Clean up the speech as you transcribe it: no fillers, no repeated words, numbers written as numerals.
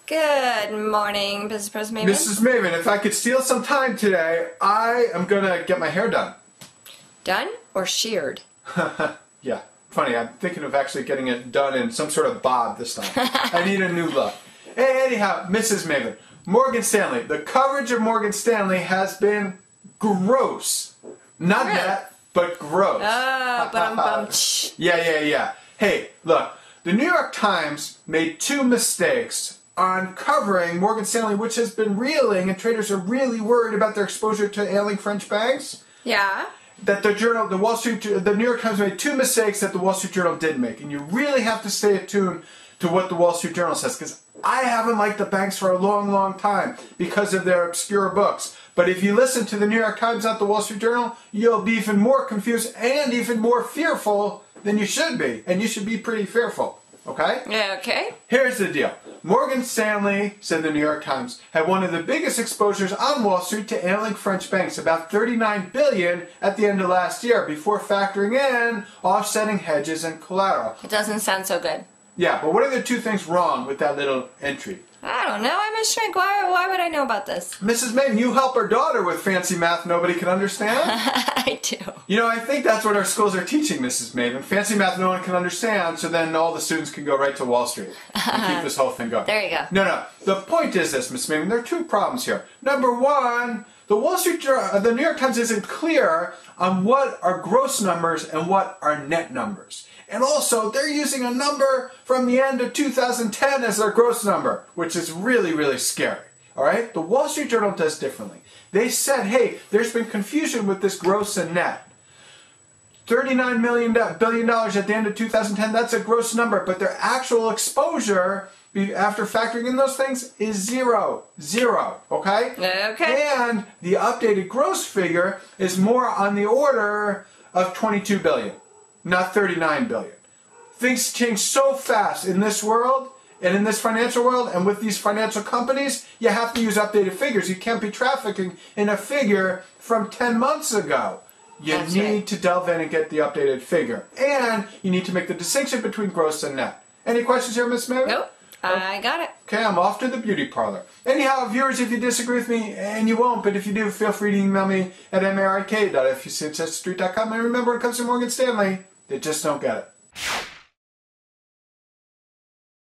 Good morning, Business Pros Maven. Mrs. Maven, if I could steal some time today, I am going to get my hair done. Done or sheared? Yeah, funny. I'm thinking of actually getting it done in some sort of bob this time. I need a new look. Anyhow, Mrs. Maven, Morgan Stanley. The coverage of Morgan Stanley has been gross. Not that, but gross. Yeah. Hey, look. The New York Times made two mistakes on covering Morgan Stanley, which has been reeling, and traders are really worried about their exposure to ailing French banks. Yeah. That the New York Times made two mistakes that the Wall Street Journal didn't make, and you really have to stay attuned to what the Wall Street Journal says, because I haven't liked the banks for a long, long time because of their obscure books. But if you listen to the New York Times, not the Wall Street Journal, you'll be even more confused and even more fearful than you should be, and you should be pretty fearful. Okay? Yeah, okay. Here's the deal. Morgan Stanley, said the New York Times, had one of the biggest exposures on Wall Street to ailing French banks, about $39 billion at the end of last year, before factoring in offsetting hedges and collateral. It doesn't sound so good. Yeah, but what are the two things wrong with that little entry? I don't know. I'm a shrink. Why would I know about this? Mrs. Maven, you help our daughter with fancy math nobody can understand? I do. You know, I think that's what our schools are teaching, Mrs. Maven. Fancy math no one can understand, so then all the students can go right to Wall Street and keep this whole thing going. There you go. No. The point is this, Mrs. Maven. There are two problems here. Number one, the New York Times isn't clear on what are gross numbers and what are net numbers. And also, they're using a number from the end of 2010 as their gross number, which is really, really scary. All right? The Wall Street Journal does differently. They said, hey, there's been confusion with this gross and net. $39 billion at the end of 2010, that's a gross number, but their actual exposure after factoring in those things is zero, okay? Okay. And the updated gross figure is more on the order of $22 billion. Not $39 billion. Things change so fast in this world and in this financial world and with these financial companies, you have to use updated figures. You can't be trafficking in a figure from 10 months ago. You need to delve in and get the updated figure. And you need to make the distinction between gross and net. Any questions here, Miss Mary? Nope. I got it. Okay, I'm off to the beauty parlor. Anyhow, viewers, if you disagree with me, and you won't, but if you do, feel free to email me at marik.fuc@street.com. And remember, when it comes to Morgan Stanley, they just don't get it.